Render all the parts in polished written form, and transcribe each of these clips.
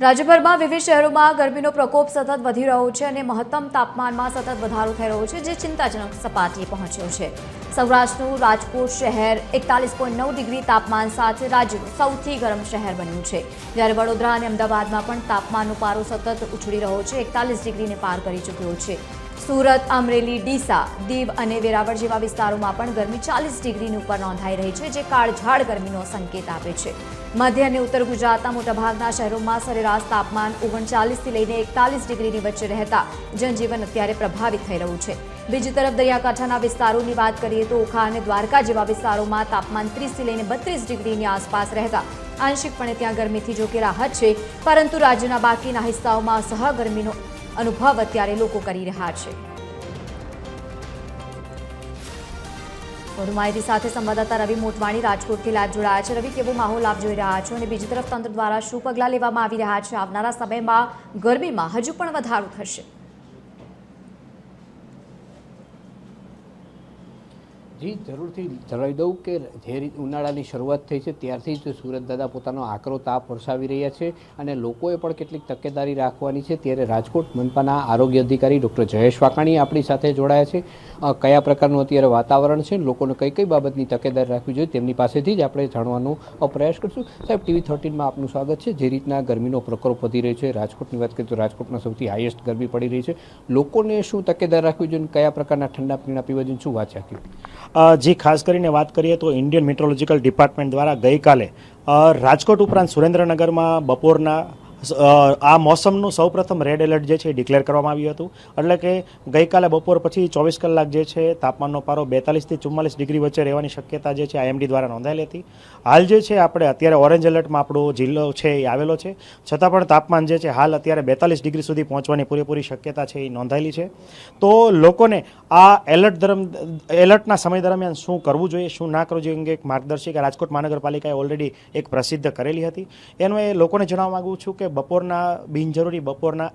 રાજ્યભરમાં વિવિધ શહેરોમાં ગરમીનો પ્રકોપ સતત વધી રહ્યો છે અને મહત્તમ તાપમાનમાં સતત વધારો થઈ રહ્યો છે, જે ચિંતાજનક સપાટીએ પહોંચ્યો છે। સૌરાષ્ટ્રનું રાજકોટ શહેર 41.9 ડિગ્રી તાપમાન સાથે રાજ્યનું સૌથી ગરમ શહેર બન્યું છે, જ્યારે વડોદરા અને અમદાવાદમાં પણ તાપમાનનો પારો સતત ઉછળી રહ્યો છે, 41 ડિગ્રીને પાર કરી ચૂક્યો છે। સુરત, અમરેલી, ડીસા, દીવ અને વેરાવળ જેવા વિસ્તારોમાં પણ ગરમી 40 ડિગ્રીની ઉપર નોંધાઈ રહી છે, જે કાળઝાળ ગરમીનો સંકેત આપે છે। મધ્ય અને ઉત્તર ગુજરાતના મોટાભાગના શહેરોમાં સરેરાશ તાપમાન 39 થી લઈને 41 ડિગ્રીની વચ્ચે રહેતા જનજીવન અત્યારે પ્રભાવિત થઈ રહ્યું છે। બીજી તરફ દરિયાકાંઠાના વિસ્તારોની વાત કરીએ તો ઓખા અને દ્વારકા જેવા વિસ્તારોમાં તાપમાન 30 થી લઈને 32 ડિગ્રીની આસપાસ રહેતા આંશિકપણે ત્યાં ગરમીથી જોકે રાહત છે, પરંતુ રાજ્યના બાકીના હિસ્સાઓમાં સહ ગરમીનો અનુભવ અત્યારે લોકો કરી રહ્યા છે। વધુ માહિતી સાથે સંવાદદાતા રવિ મોટવાણી રાજકોટથી લાઈવ જોડાયા છે। રવિ, કેવો માહોલ આપ જોઈ રહ્યા છો અને બીજી તરફ તંત્ર દ્વારા શું પગલાં લેવામાં આવી રહ્યા છે? આવનારા સમયમાં ગરમીમાં હજુ પણ વધારો થશે? જી, જરૂરથી જણાવી દઉં કે જે રીતે ઉનાળાની શરૂઆત થઈ છે ત્યારથી જ સુરત દાદા પોતાનો આકરો તાપ વરસાવી રહ્યા છે અને લોકોએ પણ કેટલીક તકેદારી રાખવાની છે। ત્યારે રાજકોટ મનપાના આરોગ્ય અધિકારી ડૉક્ટર જયેશ વાકાણી આપણી સાથે જોડાયા છે। કયા પ્રકારનું અત્યારે વાતાવરણ છે, લોકોને કઈ કઈ બાબતની તકેદારી રાખવી જોઈએ તેમની પાસેથી જ આપણે જાણવાનો પ્રયાસ કરશું। સાહેબ, TV 13માં આપનું સ્વાગત છે। જે રીતના ગરમીનો પ્રકોપ વધી રહ્યો છે, રાજકોટની વાત કરીએ તો રાજકોટમાં સૌથી હાઈએસ્ટ ગરમી પડી રહી છે, લોકોને શું તકેદારી રાખવી જોઈએ, કયા પ્રકારના ઠંડા પીણા પીવા જોઈએ, શું વાત છે? જી, ખાસ કરીને વાત કરીએ તો ઇન્ડિયન મેટ્રોલોજીકલ ડિપાર્ટમેન્ટ દ્વારા ગઈકાલે રાજકોટ ઉપરાંત સુરેન્દ્રનગરમાં બપોરના આ મોસમનું સૌપ્રથમ રેડ એલર્ટ જે છે એ ડિક્લેર કરવામાં આવ્યું હતું। એટલે કે ગઈકાલે બપોર પછી 24 કલાક જે છે તાપમાનનો પારો 42 થી 44 ડિગ્રી વચ્ચે રહેવાની શક્યતા જે છે IMD દ્વારા નોંધાયેલી હતી। હાલ જે છે આપણે અત્યારે ઓરેન્જ એલર્ટમાં આપણો જિલ્લો છે એ આવેલો છે, છતાં પણ તાપમાન જે છે હાલ અત્યારે 42 ડિગ્રી સુધી પહોંચવાની પૂરેપૂરી શક્યતા છે એ નોંધાયેલી છે। તો લોકોને આ એલર્ટના સમય દરમિયાન શું કરવું જોઈએ, શું ના કરવું જોઈએ અંગે એક માર્ગદર્શિકા રાજકોટ મહાનગરપાલિકાએ ઓલરેડી એક પ્રસિદ્ધ કરેલી હતી। એનું એ લોકોને જણાવવા માગું છું કે બપોરના બિનજરૂરી બપોરના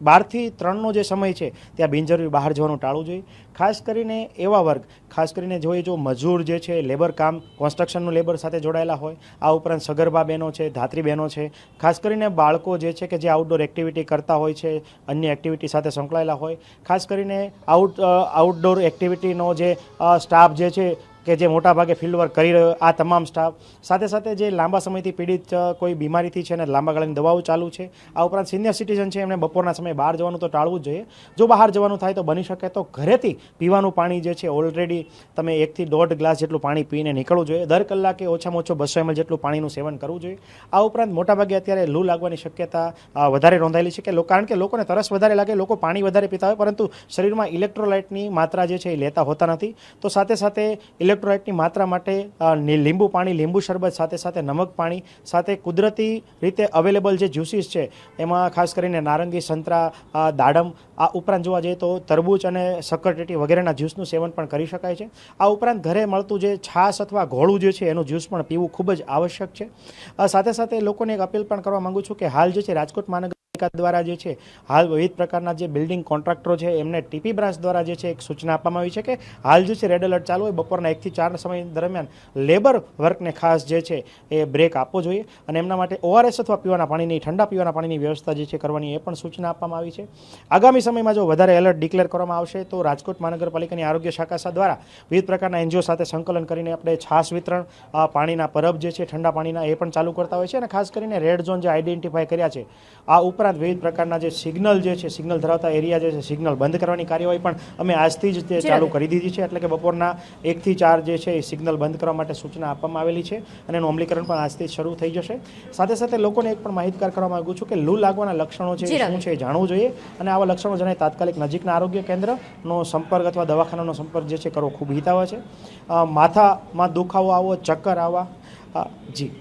12 થી 3નો જે સમય છે ત્યાં બિનજરૂરી બહાર જવાનું ટાળવું જોઈએ। ખાસ કરીને એવા વર્ગ, ખાસ કરીને જોઈએ જો મજૂર જે છે લેબર કામ કન્સ્ટ્રક્શનનું લેબર સાથે જોડાયેલા હોય, આ ઉપરાંત સગર્ભા બહેનો છે, ધાત્રી બહેનો છે, ખાસ કરીને બાળકો જે છે કે જે આઉટડોર એક્ટિવિટી કરતા હોય છે, અન્ય એક્ટિવિટી સાથે સંકળાયેલા હોય, ખાસ કરીને આઉટડોર એક્ટિવિટીનો જે સ્ટાફ જે છે કે જે મોટાભાગે ફિલ્ડ વર્ક કરી રહ્યો, આ તમામ સ્ટાફ સાથે સાથે જે લાંબા સમયથી પીડિત કોઈ બીમારીથી છે અને લાંબા ગાળાની દવાઓ ચાલુ છે, આ ઉપરાંત સિનિયર સિટીઝન છે, એમણે બપોરના સમયે બહાર જવાનું તો ટાળવું જ જોઈએ। જો બહાર જવાનું થાય તો બની શકે તો ઘરેથી પીવાનું પાણી જે છે ઓલરેડી તમે 1 થી 1.5 ગ્લાસ જેટલું પાણી પીને નીકળવું જોઈએ। દર કલાકે ઓછામાં ઓછું 200 ml જેટલું પાણીનું સેવન કરવું જોઈએ। આ ઉપરાંત મોટાભાગે અત્યારે લૂ લાગવાની શક્યતા વધારે નોંધાયેલી છે કે કારણ કે લોકોને તરસ વધારે લાગે, લોકો પાણી વધારે પીતા હોય, પરંતુ શરીરમાં ઇલેક્ટ્રોલાઇટની માત્રા જે છે એ લેતા હોતા નથી। તો સાથે સાથે ઇલેક્ટ્રોલાઇટની માત્રા માટે લીંબુ પાણી, લીંબુ શરબત, સાથે સાથે નમક પાણી, સાથે કુદરતી રીતે અવેલેબલ જે જ્યુસીસ છે એમાં ખાસ કરીને નારંગી, સંતરા, દાડમ, આ ઉપરાંત જોવા જઈએ તો તરબૂચ અને શક્કરટેટી વગેરેના જ્યુસનું સેવન પણ કરી શકાય છે। આ ઉપરાંત ઘરે મળતું જે છાશ અથવા ઘોળું જે છે એનું જ્યુસ પણ પીવું ખૂબ જ આવશ્યક છે। સાથે સાથે લોકોને એક અપીલ પણ કરવા માંગુ છું કે હાલ જે છે રાજકોટ મહાનગર દ્વારા જે છે હાલ વિવિધ પ્રકારના જે બિલ્ડિંગ કોન્ટ્રાક્ટરો છે એમને ટીપી બ્રાન્ચ દ્વારા જે છે એક સૂચના આપવામાં આવી છે કે હાલ જે છે રેડ એલર્ટ ચાલુ હોય બપોરના 1 થી 4 સમય દરમિયાન લેબર વર્કને ખાસ જે છે એ બ્રેક આપવો જોઈએ અને એમના માટે ORS અથવા પીવાના પાણીની, ઠંડા પીવાના પાણીની વ્યવસ્થા જે છે કરવાની એ પણ સૂચના આપવામાં આવી છે। આગામી સમયમાં જો વધારે એલર્ટ ડિક્લેર કરવામાં આવશે તો રાજકોટ મહાનગરપાલિકાની આરોગ્ય શાખા દ્વારા વિવિધ પ્રકારના NGO સાથે સંકલન કરીને આપણે છાશ વિતરણ, પાણીના પરબ જે છે ઠંડા પાણીના એ પણ ચાલુ કરતા હોય છે અને ખાસ કરીને રેડ ઝોન જે આઈડેન્ટિફાઈ કર્યા છે, આ ઉપરાંત વિવિધ પ્રકારના જે સિગ્નલ જે છે, સિગ્નલ ધરાવતા એરિયા જે છે, સિગ્નલ બંધ કરવાની કાર્યવાહી પણ અમે આજથી જ તે ચાલુ કરી દીધી છે। એટલે કે બપોરના 1 થી 4 જે છે એ સિગ્નલ બંધ કરવા માટે સૂચના આપવામાં આવેલી છે અને એનું અમલીકરણ પણ આજથી શરૂ થઈ જશે। સાથે સાથે લોકોને એક પણ માહિતગાર કરવા માંગુ છું કે લૂ લાગવાના લક્ષણો છે શું છે એ જાણવું જોઈએ અને આવા લક્ષણો જણાય તાત્કાલિક નજીકના આરોગ્ય કેન્દ્રનો સંપર્ક અથવા દવાખાનાનો સંપર્ક જે છે કરવો ખૂબ હિતાવહ છે। માથામાં દુખાવો આવવો, ચક્કર આવવા, જી,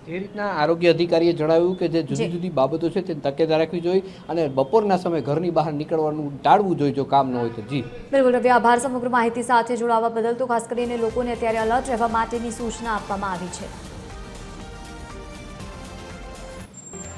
જે રીતના આરોગ્ય અધિકારીએ જણાવ્યું કે જે જુદી જુદી બાબતો છે તે તકેદારી રાખવી જોઈએ અને બપોરના સમયે ઘરની બહાર નીકળવાનું ટાળવું જોઈએ જો કામ ન હોય તો। જી બિલકુલ રવિ, આભાર સમગ્ર માહિતી સાથે જોડાવા બદલ। તો ખાસ કરીને લોકોને અત્યારે અલર્ટ રહેવા માટેની સૂચના આપવામાં આવી છે।